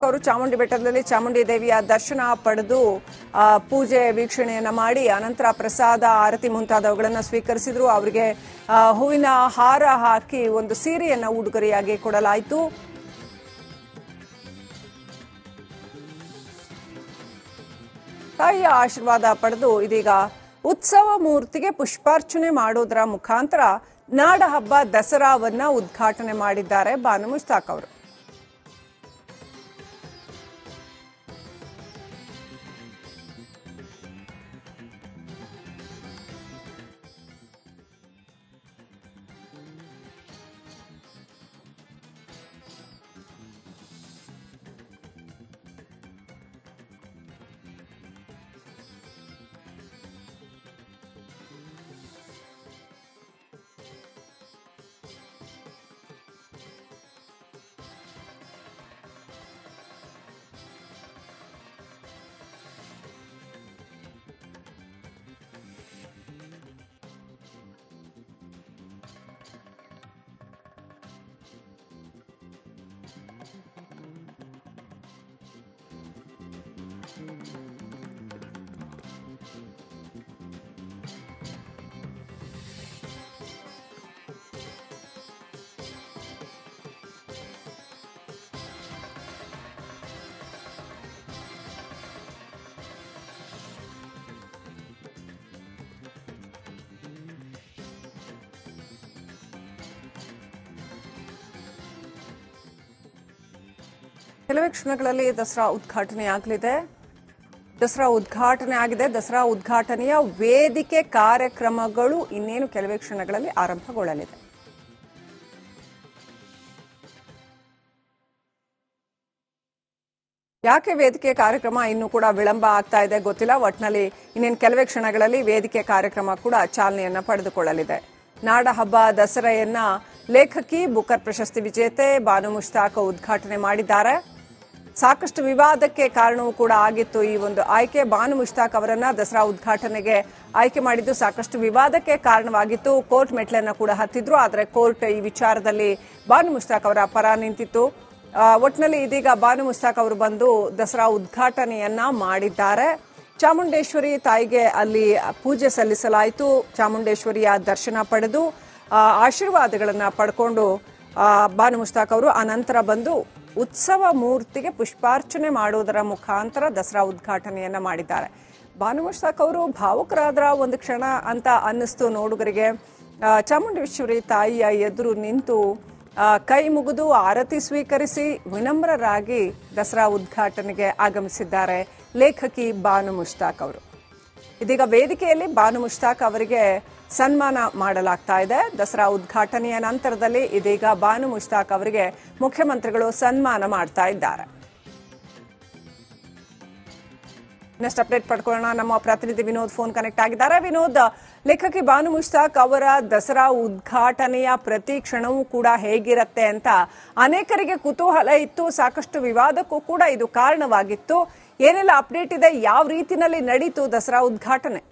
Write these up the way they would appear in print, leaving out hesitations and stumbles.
ಅವರು ಚಾಮುಂಡಿ ಬೆಟ್ಟದಲ್ಲಿ ಚಾಮುಂಡಿ ದೇವಿಯ ದರ್ಶನ ಪಡೆದು ಪೂಜೆ ವೀಕ್ಷಣೆಯನ್ನ ಮಾಡಿ ಅನಂತರ ಪ್ರಸಾದ ಆರತಿ ಮುಂತಾದವುಗಳನ್ನು ಸ್ವೀಕರಿಸಿದ್ರು. ಅವರಿಗೆ ಹೂವಿನ ಹಾರ ಹಾಕಿ ಒಂದು ಸೀರೆಯನ್ನ ಉಡುಗೊರೆಯಾಗಿ ಕೊಡಲಾಯಿತು. ತಾಯಿಯ ಆಶೀರ್ವಾದ ಪಡೆದು ಇದೀಗ ಉತ್ಸವ ಮೂರ್ತಿಗೆ ಪುಷ್ಪಾರ್ಚನೆ ಮಾಡೋದರ ಮುಖಾಂತರ ನಾಡ ಹಬ್ಬ ದಸರಾವನ್ನ ಉದ್ಘಾಟನೆ ಮಾಡಿದ್ದಾರೆ ಬಾನು ಮುಷ್ತಾಕ್ ಅವರು. ಕೆಲವೇ ಕ್ಷಣಗಳಲ್ಲಿ ದಸರಾ ಉದ್ಘಾಟನೆ ಆಗಲಿದೆ. ದಸರಾ ಉದ್ಘಾಟನೆಯ ವೇದಿಕೆ ಕಾರ್ಯಕ್ರಮಗಳು ಇನ್ನೇನು ಕೆಲವೇ ಕ್ಷಣಗಳಲ್ಲಿ ಆರಂಭಗೊಳ್ಳಲಿದೆ. ಯಾಕೆ ವೇದಿಕೆ ಕಾರ್ಯಕ್ರಮ ಇನ್ನೂ ಕೂಡ ವಿಳಂಬ ಆಗ್ತಾ ಇದೆ ಗೊತ್ತಿಲ್ಲ. ಒಟ್ಟಿನಲ್ಲಿ ಇನ್ನೇನು ಕೆಲವೇ ಕ್ಷಣಗಳಲ್ಲಿ ವೇದಿಕೆ ಕಾರ್ಯಕ್ರಮ ಕೂಡ ಚಾಲನೆಯನ್ನ ಪಡೆದುಕೊಳ್ಳಲಿದೆ. ನಾಡ ಹಬ್ಬ ದಸರೆಯನ್ನ ಲೇಖಕಿ ಬುಕರ್ ಪ್ರಶಸ್ತಿ ವಿಜೇತೆ ಬಾನು ಮುಷ್ತಾಕ್ ಉದ್ಘಾಟನೆ ಮಾಡಿದ್ದಾರೆ. ಸಾಕಷ್ಟು ವಿವಾದಕ್ಕೆ ಕಾರಣವೂ ಕೂಡ ಆಗಿತ್ತು ಈ ಒಂದು ಆಯ್ಕೆ. ಬಾನು ಮುಷ್ತಾಕ್ ಅವರನ್ನ ದಸರಾ ಉದ್ಘಾಟನೆಗೆ ಆಯ್ಕೆ ಮಾಡಿದ್ದು ಸಾಕಷ್ಟು ವಿವಾದಕ್ಕೆ ಕಾರಣವಾಗಿತ್ತು. ಕೋರ್ಟ್ ಮೆಟ್ಲನ್ನ ಕೂಡ ಹತ್ತಿದ್ರು. ಆದರೆ ಕೋರ್ಟ್ ಈ ವಿಚಾರದಲ್ಲಿ ಬಾನು ಮುಷ್ತಾಕ್ ಅವರ ಪರ ನಿಂತಿತ್ತು. ಒಟ್ಟಿನಲ್ಲಿ ಇದೀಗ ಬಾನು ಮುಷ್ತಾಕ್ ಅವರು ಬಂದು ದಸರಾ ಉದ್ಘಾಟನೆಯನ್ನ ಮಾಡಿದ್ದಾರೆ. ಚಾಮುಂಡೇಶ್ವರಿ ತಾಯಿಗೆ ಅಲ್ಲಿ ಪೂಜೆ ಸಲ್ಲಿಸಲಾಯಿತು. ಚಾಮುಂಡೇಶ್ವರಿಯ ದರ್ಶನ ಪಡೆದು ಆಶೀರ್ವಾದಗಳನ್ನ ಪಡ್ಕೊಂಡು ಬಾನು ಮುಷ್ತಾಕ್ ಅವರು ಅನಂತರ ಬಂದು ಉತ್ಸವ ಮೂರ್ತಿಗೆ ಪುಷ್ಪಾರ್ಚನೆ ಮಾಡೋದರ ಮುಖಾಂತರ ದಸರಾ ಉದ್ಘಾಟನೆಯನ್ನ ಮಾಡಿದ್ದಾರೆ. ಬಾನು ಮುಷ್ತಾಕ್ ಅವರು ಭಾವುಕರಾದ್ರ ಒಂದು ಕ್ಷಣ ಅಂತ ಅನ್ನಿಸ್ತು ನೋಡುಗರಿಗೆ. ಚಾಮುಂಡೇಶ್ವರಿ ತಾಯಿಯ ಎದುರು ನಿಂತು ಕೈ ಮುಗಿದು ಆರತಿ ಸ್ವೀಕರಿಸಿ ವಿನಮ್ರರಾಗಿ ದಸರಾ ಉದ್ಘಾಟನೆಗೆ ಆಗಮಿಸಿದ್ದಾರೆ ಲೇಖಕಿ ಬಾನು ಮುಷ್ತಾಕ್ ಅವರು. ಇದೀಗ ವೇದಿಕೆಯಲ್ಲಿ ಬಾನು ಮುಷ್ತಾಕ್ ಅವರಿಗೆ ಸನ್ಮಾನ ಮಾಡಲಾಗ್ತಾ ಇದೆ. ದಸರಾ ಉದ್ಘಾಟನೆಯ ನಂತರದಲ್ಲಿ ಇದೀಗ ಬಾನು ಮುಷ್ತಾಕ್ ಅವರಿಗೆ ಮುಖ್ಯಮಂತ್ರಿಗಳು ಸನ್ಮಾನ ಮಾಡ್ತಾ ಇದ್ದಾರೆ. ನೆಕ್ಸ್ಟ್ ಅಪ್ಡೇಟ್ ಪಡ್ಕೊಳ್ಳೋಣ. ನಮ್ಮ ಪ್ರತಿನಿಧಿ ವಿನೋದ್ ಫೋನ್ ಕನೆಕ್ಟ್ ಆಗಿದ್ದಾರೆ. ವಿನೋದ್, ಲೇಖಕಿ ಬಾನು ಮುಷ್ತಾಕ್ ಅವರ ದಸರಾ ಉದ್ಘಾಟನೆಯ ಪ್ರತಿ ಕ್ಷಣವೂ ಕೂಡ ಹೇಗಿರುತ್ತೆ ಅಂತ ಅನೇಕರಿಗೆ ಕುತೂಹಲ ಇತ್ತು. ಸಾಕಷ್ಟು ವಿವಾದಕ್ಕೂ ಕೂಡ ಇದು ಕಾರಣವಾಗಿತ್ತು. ಏನೆಲ್ಲ ಅಪ್ಡೇಟ್ ಇದೆ, ಯಾವ ರೀತಿಯಲ್ಲಿ ನಡೀತು ದಸರಾ ಉದ್ಘಾಟನೆ?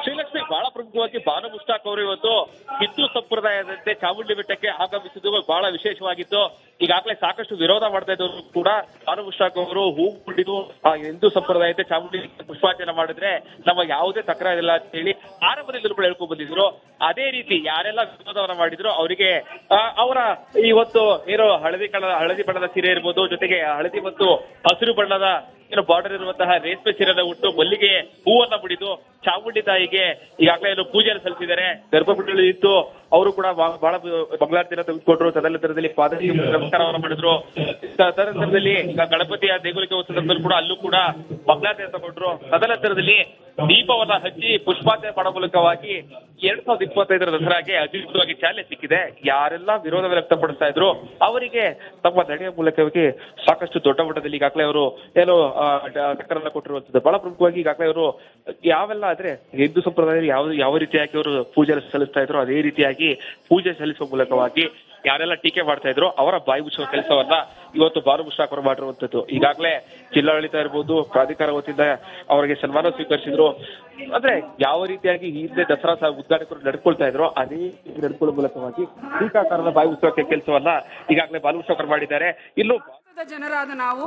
ಶ್ರೀಲಕ್ಷ್ಮಿ, ಬಹಳ ಪ್ರಮುಖವಾಗಿ ಬಾನು ಮುಷ್ತಾಕ್ ಅವರು ಇವತ್ತು ಹಿಂದೂ ಸಂಪ್ರದಾಯದಂತೆ ಚಾಮುಂಡಿ ಬೆಟ್ಟಕ್ಕೆ ಆಗಮಿಸಿದ್ದು ಬಹಳ ವಿಶೇಷವಾಗಿತ್ತು. ಈಗಾಗಲೇ ಸಾಕಷ್ಟು ವಿರೋಧ ಮಾಡ್ತಾ ಇದ್ದವರು ಕೂಡ ಬಾನು ಮುಷ್ತಾಕ್ ಅವರು ಹೂ ಮುಡಿದು ಹಿಂದೂ ಸಂಪ್ರದಾಯತೆ ಚಾಮುಂಡಿ ಪುಷ್ಪಾರ್ಚನೆ ಮಾಡಿದ್ರೆ ನಮ್ಮ ಯಾವುದೇ ತಕರಾರಿಲ್ಲ ಅಂತ ಹೇಳಿ ಆರಂಭದಲ್ಲಿ ಕೂಡ ಹೇಳ್ಕೊಂಡ್ ಬಂದಿದ್ರು. ಅದೇ ರೀತಿ ಯಾರೆಲ್ಲ ವಿರೋಧವನ್ನ ಮಾಡಿದ್ರು ಅವರಿಗೆ ಅವರ ಇವತ್ತು ಏನು ಹಳದಿ ಬಣ್ಣದ ಸೀರೆ ಇರ್ಬೋದು, ಜೊತೆಗೆ ಹಳದಿ ಮತ್ತು ಹಸಿರು ಬಣ್ಣದ ಬಾರ್ಡರ್ ಇರುವಂತಹ ರೇಷ್ಮೆ ಸೀರೆನ ಉಟ್ಟು ಮಲ್ಲಿಗೆ ಹೂವನ್ನ ಮುಡಿದು ಚಾಮುಂಡಿ ತಾಯಿಗೆ ಈಗಾಗಲೇ ಏನು ಪೂಜೆಯನ್ನು ಸಲ್ಲಿಸಿದ್ದಾರೆ. ಗರ್ಭಗುಡಿಯಲ್ಲಿ ಇತ್ತು ಅವರು ಕೂಡ ಬಹಳ ಮಂಗಳಾರತಿಯನ್ನು ತೆಗೆದುಕೊಂಡ್ರು. ತದನಂತರದಲ್ಲಿ ಪಾದಕ್ಕೆ ನಮಸ್ಕಾರವನ್ನು ಮಾಡಿದ್ರು. ತದನಂತರದಲ್ಲಿ ಗಣಪತಿಯ ದೇಗುಲಕ್ಕೆ ಸಂದರ್ಭದಲ್ಲಿ ಕೂಡ ಅಲ್ಲೂ ಕೂಡ ಮಂಗಳಾರತಿಯನ್ನು ತಗೊಂಡ್ರು. ತದನಂತರದಲ್ಲಿ ದೀಪವನ್ನ ಹಚ್ಚಿ ಪುಷ್ಪಾರ್ಚನೆ ಮಾಡೋ ಮೂಲಕವಾಗಿ 2025ರ ದಸರಾಗೆ ಅಧಿಕೃತವಾಗಿ ಚಾಲನೆ ಸಿಕ್ಕಿದೆ. ಯಾರೆಲ್ಲ ವಿರೋಧ ವ್ಯಕ್ತಪಡಿಸ್ತಾ ಇದ್ರು ಅವರಿಗೆ ತಮ್ಮ ನಡೆಯ ಮೂಲಕವಾಗಿ ಸಾಕಷ್ಟು ದೊಡ್ಡ ಮಟ್ಟದಲ್ಲಿ ಈಗಾಗಲೇ ಅವರು ಏನು ಟಕ್ಕರನ್ನ ಕೊಟ್ಟಿರುವಂತದ್ದು. ಬಹಳ ಪ್ರಮುಖವಾಗಿ ಈಗಾಗಲೇ ಅವರು ಯಾವೆಲ್ಲ ಆದ್ರೆ ಹಿಂದೂ ಸಂಪ್ರದಾಯದಲ್ಲಿ ಯಾವ ರೀತಿಯಾಗಿ ಅವರು ಪೂಜೆ ಸಲ್ಲಿಸ್ತಾ ಇದ್ರು ಅದೇ ರೀತಿಯಾಗಿ ಪೂಜೆ ಸಲ್ಲಿಸುವ ಮೂಲಕವಾಗಿ ಯಾರೆಲ್ಲ ಟೀಕೆ ಮಾಡ್ತಾ ಇದ್ರು ಅವರ ಬಾಯಿ ಮುಚ್ಚುವ ಕೆಲಸವನ್ನ ಇವತ್ತು ಬಾನು ಮುಷ್ತಾಕ್ ಅವರು ಮಾಡಿರುವಂತದ್ದು. ಈಗಾಗಲೇ ಜಿಲ್ಲಾಡಳಿತ ಇರ್ಬೋದು, ಪ್ರಾಧಿಕಾರ ವತಿಯಿಂದ ಅವರಿಗೆ ಸನ್ಮಾನ ಸ್ವೀಕರಿಸಿದ್ರು. ಅಂದ್ರೆ ಯಾವ ರೀತಿಯಾಗಿ ಹಿಂದೆ ದಸರಾ ಉದ್ಘಾಟಕರು ನಡ್ಕೊಳ್ತಾ ಇದ್ರು ಅದೇ ನಡ್ಕೊಳ್ಳೋ ಮೂಲಕವಾಗಿ ಟೀಕಾಕಾರದ ಬಾಯಿ ಮುಚ್ಚುವ ಕೆಲಸವನ್ನ ಈಗಾಗಲೇ ಬಾನು ಮುಷ್ತಾಕ್ ಅವರು ಮಾಡಿದ್ದಾರೆ. ಇನ್ನು ಜನರಾದ ನಾವು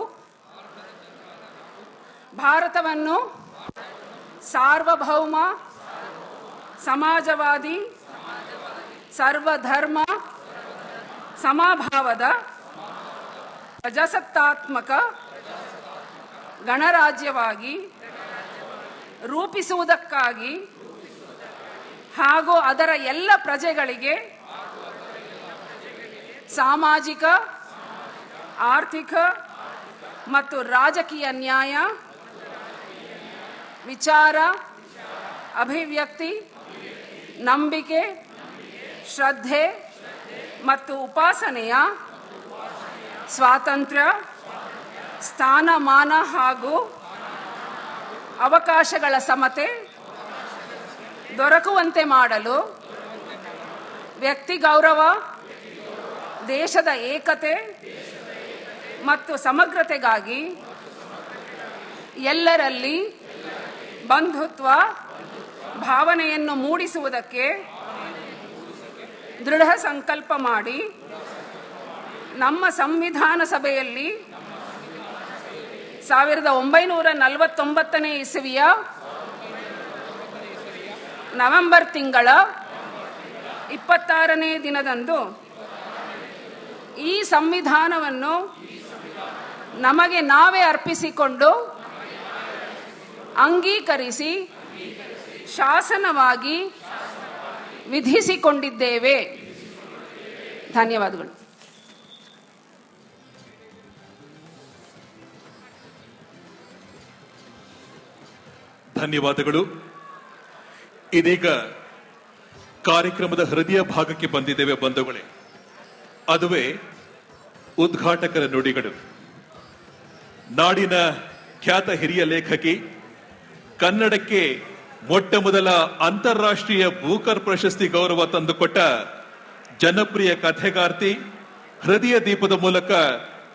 ಭಾರತವನ್ನು ಸಾರ್ವಭೌಮ, ಸಮಾಜವಾದಿ, ಸರ್ವಧರ್ಮ ಸಮಭಾವದ ಪ್ರಜಾಸತ್ತಾತ್ಮಕ ಗಣರಾಜ್ಯವಾಗಿ ರೂಪಿಸುವುದಕ್ಕಾಗಿ ಹಾಗೂ ಅದರ ಎಲ್ಲ ಪ್ರಜೆಗಳಿಗೆ ಸಾಮಾಜಿಕ, ಆರ್ಥಿಕ ಮತ್ತು ರಾಜಕೀಯ ನ್ಯಾಯ, ವಿಚಾರ, ಅಭಿವ್ಯಕ್ತಿ, ನಂಬಿಕೆ, ಶ್ರದ್ಧೆ ಮತ್ತು ಉಪಾಸನೆಯ ಸ್ವಾತಂತ್ರ್ಯ, ಸ್ಥಾನಮಾನ ಹಾಗೂ ಅವಕಾಶಗಳ ಸಮತೆ ದೊರಕುವಂತೆ ಮಾಡಲು ವ್ಯಕ್ತಿ ಗೌರವ, ದೇಶದ ಏಕತೆ ಮತ್ತು ಸಮಗ್ರತೆಗಾಗಿ ಎಲ್ಲರಲ್ಲಿ ಬಂಧುತ್ವ ಭಾವನೆಯನ್ನು ಮೂಡಿಸುವುದಕ್ಕೆ ದೃಢ ಸಂಕಲ್ಪ ಮಾಡಿ ನಮ್ಮ ಸಂವಿಧಾನ ಸಭೆಯಲ್ಲಿ 1949ನೇ ಇಸವಿಯ ನವೆಂಬರ್ ತಿಂಗಳ 26ನೇ ದಿನದಂದು ಈ ಸಂವಿಧಾನವನ್ನು ನಮಗೆ ನಾವೇ ಅರ್ಪಿಸಿಕೊಂಡು ಅಂಗೀಕರಿಸಿ ಶಾಸನವಾಗಿ ವಿಧಿಸಿಕೊಂಡಿದ್ದೇವೆ. ಧನ್ಯವಾದಗಳು. ಧನ್ಯವಾದಗಳು. ಇದೀಗ ಕಾರ್ಯಕ್ರಮದ ಹೃದಯ ಭಾಗಕ್ಕೆ ಬಂದಿದ್ದೇವೆ ಬಂಧುಗಳೇ. ಅದುವೇ ಉದ್ಘಾಟಕರ ನುಡಿಗಳು. ನಾಡಿನ ಖ್ಯಾತ ಹಿರಿಯ ಲೇಖಕಿ, ಕನ್ನಡಕ್ಕೆ ಮೊಟ್ಟ ಮೊದಲ ಅಂತಾರಾಷ್ಟ್ರೀಯ ಬೂಕರ್ ಪ್ರಶಸ್ತಿ ಗೌರವ ತಂದುಕೊಟ್ಟ ಜನಪ್ರಿಯ ಕಥೆಗಾರ್ತಿ, ಹೃದಯ ದೀಪದ ಮೂಲಕ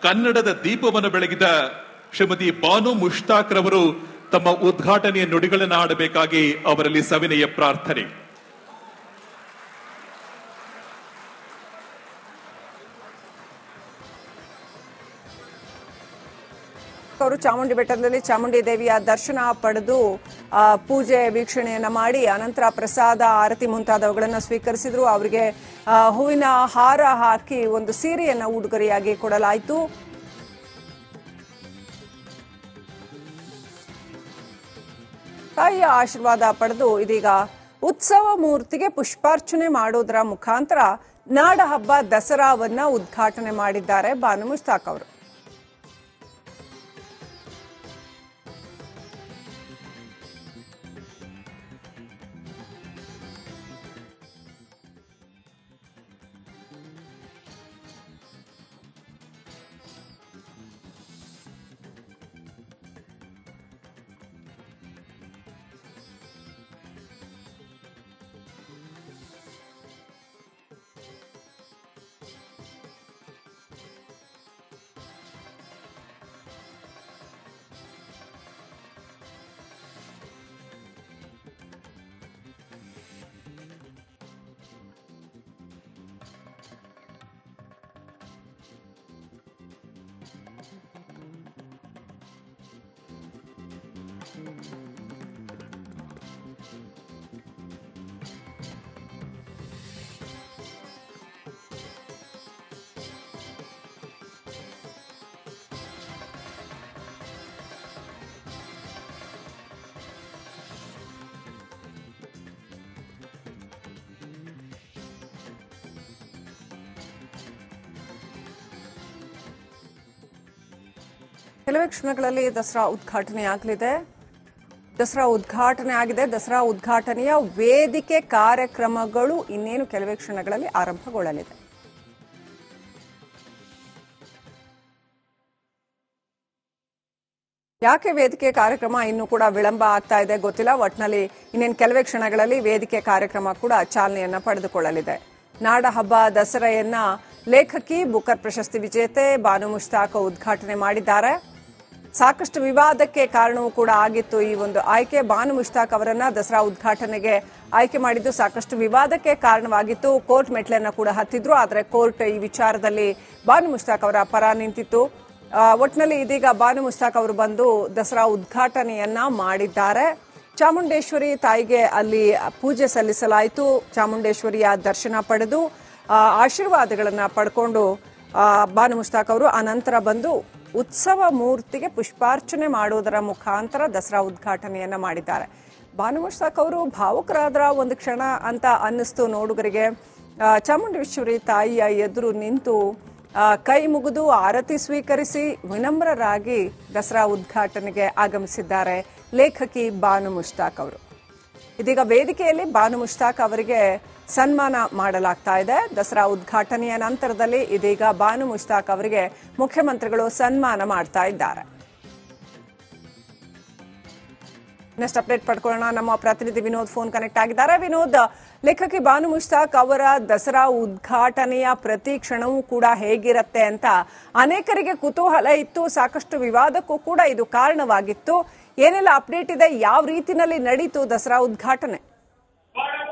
ಕನ್ನಡದ ದೀಪವನ್ನು ಬೆಳಗಿದ ಶ್ರೀಮತಿ ಬಾನು ಮುಷ್ತಾಕ್ ರವರು ತಮ್ಮ ಉದ್ಘಾಟನೆಯ ನುಡಿಗಳನ್ನು ಆಡಬೇಕಾಗಿ ಅವರಲ್ಲಿ ಸವಿನಯ ಪ್ರಾರ್ಥನೆ. ಅವರು ಚಾಮುಂಡಿ ಬೆಟ್ಟದಲ್ಲಿ ಚಾಮುಂಡಿ ದೇವಿಯ ದರ್ಶನ ಪಡೆದು ಪೂಜೆ ವೀಕ್ಷಣೆಯನ್ನ ಮಾಡಿ ಅನಂತರ ಪ್ರಸಾದ, ಆರತಿ ಮುಂತಾದವುಗಳನ್ನು ಸ್ವೀಕರಿಸಿದ್ರು. ಅವರಿಗೆ ಹೂವಿನ ಹಾರ ಹಾಕಿ ಒಂದು ಸೀರೆಯನ್ನ ಉಡುಗೊರೆಯಾಗಿ ಕೊಡಲಾಯಿತು. ತಾಯಿಯ ಆಶೀರ್ವಾದ ಪಡೆದು ಇದೀಗ ಉತ್ಸವ ಮೂರ್ತಿಗೆ ಪುಷ್ಪಾರ್ಚನೆ ಮಾಡೋದರ ಮುಖಾಂತರ ನಾಡ ಹಬ್ಬ ದಸರಾವನ್ನ ಉದ್ಘಾಟನೆ ಮಾಡಿದ್ದಾರೆ ಬಾನು ಮುಷ್ತಾಕ್ ಅವರು. ಕೆಲವೇ ಕ್ಷಣಗಳಲ್ಲಿ ದಸರಾ ಉದ್ಘಾಟನೆ ಆಗಲಿದೆ. ದಸರಾ ಉದ್ಘಾಟನೆ ಆಗಿದೆ. ದಸರಾ ಉದ್ಘಾಟನೆಯ ವೇದಿಕೆ ಕಾರ್ಯಕ್ರಮಗಳು ಇನ್ನೇನು ಕೆಲವೇ ಕ್ಷಣಗಳಲ್ಲಿ ಆರಂಭಗೊಳ್ಳಲಿದೆ. ಯಾಕೆ ವೇದಿಕೆ ಕಾರ್ಯಕ್ರಮ ಇನ್ನೂ ಕೂಡ ವಿಳಂಬ ಆಗ್ತಾ ಇದೆ ಗೊತ್ತಿಲ್ಲ. ಒಟ್ನಲ್ಲಿ ಇನ್ನೇನು ಕೆಲವೇ ಕ್ಷಣಗಳಲ್ಲಿ ವೇದಿಕೆ ಕಾರ್ಯಕ್ರಮ ಕೂಡ ಚಾಲನೆಯನ್ನ ಪಡೆದುಕೊಳ್ಳಲಿದೆ. ನಾಡ ಹಬ್ಬ ದಸರೆಯನ್ನ ಲೇಖಕಿ ಬುಕರ್ ಪ್ರಶಸ್ತಿ ವಿಜೇತೆ ಬಾನು ಮುಷ್ತಾಕ್ ಉದ್ಘಾಟನೆ ಮಾಡಿದ್ದಾರೆ. ಸಾಕಷ್ಟು ವಿವಾದಕ್ಕೆ ಕಾರಣವೂ ಕೂಡ ಆಗಿತ್ತು ಈ ಒಂದು ಆಯ್ಕೆ. ಬಾನು ಮುಷ್ತಾಕ್ ಅವರನ್ನ ದಸರಾ ಉದ್ಘಾಟನೆಗೆ ಆಯ್ಕೆ ಮಾಡಿದ್ದು ಸಾಕಷ್ಟು ವಿವಾದಕ್ಕೆ ಕಾರಣವಾಗಿತ್ತು. ಕೋರ್ಟ್ ಮೆಟ್ಲನ್ನ ಕೂಡ ಹತ್ತಿದ್ರು, ಆದರೆ ಕೋರ್ಟ್ ಈ ವಿಚಾರದಲ್ಲಿ ಬಾನು ಮುಷ್ತಾಕ್ ಅವರ ಪರ ನಿಂತಿತ್ತು. ಒಟ್ಟಿನಲ್ಲಿ ಇದೀಗ ಬಾನು ಮುಷ್ತಾಕ್ ಅವರು ಬಂದು ದಸರಾ ಉದ್ಘಾಟನೆಯನ್ನ ಮಾಡಿದ್ದಾರೆ. ಚಾಮುಂಡೇಶ್ವರಿ ತಾಯಿಗೆ ಅಲ್ಲಿ ಪೂಜೆ ಸಲ್ಲಿಸಲಾಯಿತು. ಚಾಮುಂಡೇಶ್ವರಿಯ ದರ್ಶನ ಪಡೆದು ಆಶೀರ್ವಾದಗಳನ್ನ ಪಡ್ಕೊಂಡು ಬಾನು ಮುಷ್ತಾಕ್ ಅವರು ಅನಂತರ ಬಂದು ಉತ್ಸವ ಮೂರ್ತಿಗೆ ಪುಷ್ಪಾರ್ಚನೆ ಮಾಡುವುದರ ಮುಖಾಂತರ ದಸರಾ ಉದ್ಘಾಟನೆಯನ್ನ ಮಾಡಿದ್ದಾರೆ. ಬಾನು ಮುಷ್ತಾಕ್ ಅವರು ಭಾವುಕರಾದ್ರ ಒಂದು ಕ್ಷಣ ಅಂತ ಅನ್ನಿಸ್ತು ನೋಡುಗರಿಗೆ. ಚಾಮುಂಡೇಶ್ವರಿ ತಾಯಿಯ ಎದುರು ನಿಂತು ಕೈ ಮುಗಿದು ಆರತಿ ಸ್ವೀಕರಿಸಿ ವಿನಮ್ರರಾಗಿ ದಸರಾ ಉದ್ಘಾಟನೆಗೆ ಆಗಮಿಸಿದ್ದಾರೆ ಲೇಖಕಿ ಬಾನು ಮುಷ್ತಾಕ್ ಅವರು. ಇದೀಗ ವೇದಿಕೆಯಲ್ಲಿ ಬಾನು ಮುಷ್ತಾಕ್ ಅವರಿಗೆ ಸನ್ಮಾನ ಮಾಡಲಾಗ್ತಾ ಇದೆ. ದಸರಾ ಉದ್ಘಾಟನೆಯ ನಂತರದಲ್ಲಿ ಇದೀಗ ಬಾನು ಮುಷ್ತಾಕ್ ಅವರಿಗೆ ಮುಖ್ಯಮಂತ್ರಿಗಳು ಸನ್ಮಾನ ಮಾಡ್ತಾ ಇದ್ದಾರೆ. ನೆಕ್ಸ್ಟ್ ಅಪ್ಡೇಟ್ ಪಡ್ಕೊಳ್ಳೋಣ. ನಮ್ಮ ಪ್ರತಿನಿಧಿ ವಿನೋದ್ ಫೋನ್ ಕನೆಕ್ಟ್ ಆಗಿದ್ದಾರೆ. ವಿನೋದ್, ಲೇಖಕಿ ಬಾನು ಮುಷ್ತಾಕ್ ಅವರ ದಸರಾ ಉದ್ಘಾಟನೆಯ ಪ್ರತಿ ಕ್ಷಣವೂ ಕೂಡ ಹೇಗಿರುತ್ತೆ ಅಂತ ಅನೇಕರಿಗೆ ಕುತೂಹಲ ಇತ್ತು. ಸಾಕಷ್ಟು ವಿವಾದಕ್ಕೂ ಕೂಡ ಇದು ಕಾರಣವಾಗಿತ್ತು. ಏನೆಲ್ಲ ಅಪ್ಡೇಟ್ ಇದೆ, ಯಾವ ರೀತಿನಲ್ಲಿ ನಡೀತು ದಸರಾ ಉದ್ಘಾಟನೆ?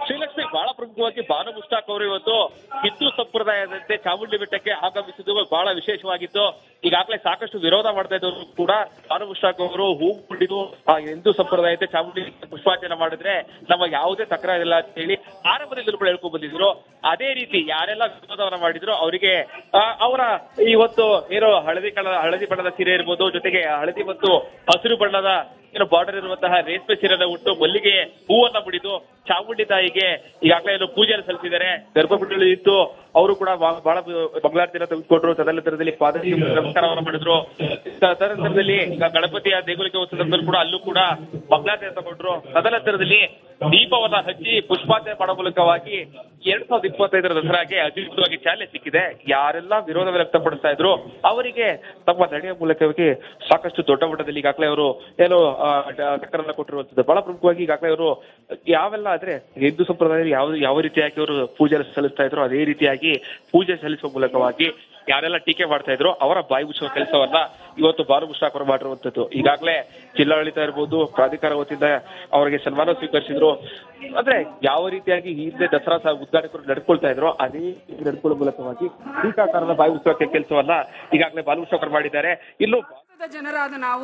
ಶ್ರೀಲಕ್ಷ್ಮಿ, ಬಹಳ ಪ್ರಮುಖವಾಗಿ ಬಾನು ಮುಷ್ತಾಕ್ ಅವರು ಇವತ್ತು ಹಿಂದೂ ಸಂಪ್ರದಾಯದಂತೆ ಚಾಮುಂಡಿ ಬೆಟ್ಟಕ್ಕೆ ಆಗಮಿಸಿದ್ದು ಬಹಳ ವಿಶೇಷವಾಗಿತ್ತು. ಈಗಾಗಲೇ ಸಾಕಷ್ಟು ವಿರೋಧ ಮಾಡ್ತಾ ಇದ್ದವರು ಕೂಡ ಬಾನು ಮುಷ್ತಾಕ್ ಅವರು ಹೂ ಮುಡಿದು ಹಿಂದೂ ಸಂಪ್ರದಾಯತೆ ಚಾಮುಂಡಿ ಪುಷ್ಪಾರ್ಚನೆ ಮಾಡಿದ್ರೆ ನಮಗೆ ಯಾವುದೇ ತಕರಾರಿಲ್ಲ ಅಂತ ಹೇಳಿ ಆರಂಭದಿಂದಲೂ ಕೂಡ ಹೇಳ್ಕೊಂಡ್ ಬಂದಿದ್ರು. ಅದೇ ರೀತಿ ಯಾರೆಲ್ಲ ವಿರೋಧವನ್ನ ಮಾಡಿದ್ರು ಅವರಿಗೆ ಅವರ ಇವತ್ತು ಏನೋ ಹಳದಿ ಬಣ್ಣದ ಸೀರೆ ಇರ್ಬೋದು, ಜೊತೆಗೆ ಹಳದಿ ಮತ್ತು ಹಸಿರು ಬಣ್ಣದ ಬಾರ್ಡರ್ ಇರುವಂತಹ ರೇಷ್ಮೆ ಸೀರೆನ ಉಟ್ಟು ಮಲ್ಲಿಗೆ ಹೂವನ್ನ ಮುಡಿದು ಚಾಮುಂಡಿ ತಾಯಿಗೆ ಈಗಾಗಲೇ ಏನು ಪೂಜೆಯನ್ನು ಸಲ್ಲಿಸಿದ್ದಾರೆ. ಗರ್ಭಗುಡಿಯಲ್ಲಿ ಇತ್ತು ಅವರು ಕೂಡ ಬಹಳ ಮಂಗಳಾರತಿಯನ್ನು ತೆಗೆದುಕೊಂಡ್ರು. ತದನಂತರದಲ್ಲಿ ಪಾದಕ್ಕೆ ನಮಸ್ಕಾರವನ್ನು ಮಾಡಿದ್ರು. ತದನಂತರದಲ್ಲಿ ಗಣಪತಿಯ ದೇಗುಲಕ್ಕೆ ಸಂದರ್ಭದಲ್ಲಿ ಕೂಡ ಅಲ್ಲೂ ಕೂಡ ಮಂಗಳಾರತಿಯನ್ನು ತಗೊಂಡ್ರು. ತದನಂತರದಲ್ಲಿ ದೀಪವನ್ನ ಹಚ್ಚಿ ಪುಷ್ಪಾರ್ಚನೆ ಮಾಡೋ ಮೂಲಕವಾಗಿ 2025 ದಸರಾಗೆ ಅಧಿಕೃತವಾಗಿ ಚಾಲನೆ ಸಿಕ್ಕಿದೆ. ಯಾರೆಲ್ಲ ವಿರೋಧ ವ್ಯಕ್ತಪಡಿಸ್ತಾ ಇದ್ರು ಅವರಿಗೆ ತಮ್ಮ ನಡೆಯ ಮೂಲಕವಾಗಿ ಸಾಕಷ್ಟು ದೊಡ್ಡ ಮಟ್ಟದಲ್ಲಿ ಈಗಾಗಲೇ ಅವರು ಏನು ಟಕ್ಕರನ್ನ ಕೊಟ್ಟಿರುವಂತದ್ದು. ಬಹಳ ಪ್ರಮುಖವಾಗಿ ಈಗಾಗಲೇ ಅವರು ಯಾವೆಲ್ಲ ಆದ್ರೆ ಹಿಂದೂ ಸಂಪ್ರದಾಯ ಯಾವ ರೀತಿಯಾಗಿ ಅವರು ಪೂಜೆ ಸಲ್ಲಿಸ್ತಾ ಇದ್ರು ಅದೇ ರೀತಿಯಾಗಿ ಪೂಜೆ ಸಲ್ಲಿಸುವ ಮೂಲಕವಾಗಿ ಯಾರೆಲ್ಲ ಟೀಕೆ ಮಾಡ್ತಾ ಇದ್ರು ಅವರ ಬಾಯಿ ಮುಚ್ಚುವ ಕೆಲಸವನ್ನ ಇವತ್ತು ಬಾನು ಮುಷ್ತಾಕ್ ಅವರು ಮಾಡಿರುವಂತದ್ದು. ಈಗಾಗಲೇ ಜಿಲ್ಲಾಡಳಿತ ಇರ್ಬೋದು, ಪ್ರಾಧಿಕಾರ ವತಿಯಿಂದ ಅವರಿಗೆ ಸನ್ಮಾನ ಸ್ವೀಕರಿಸಿದ್ರು. ಅಂದ್ರೆ ಯಾವ ರೀತಿಯಾಗಿ ಹಿಂದೆ ದಸರಾ ಉದ್ಘಾಟಕರು ನಡ್ಕೊಳ್ತಾ ಇದ್ರು ಅದೇ ನಡ್ಕೊಳ್ಳೋ ಮೂಲಕವಾಗಿ ಟೀಕಾಕಾರನ ಬಾಯಿ ಮುಚ್ಚುವ ಕೆಲಸವನ್ನ ಈಗಾಗಲೇ ಬಾನು ಮುಷ್ತಾಕ್ ಅವರು ಮಾಡಿದ್ದಾರೆ. ಇನ್ನು ಜನರಾದ ನಾವು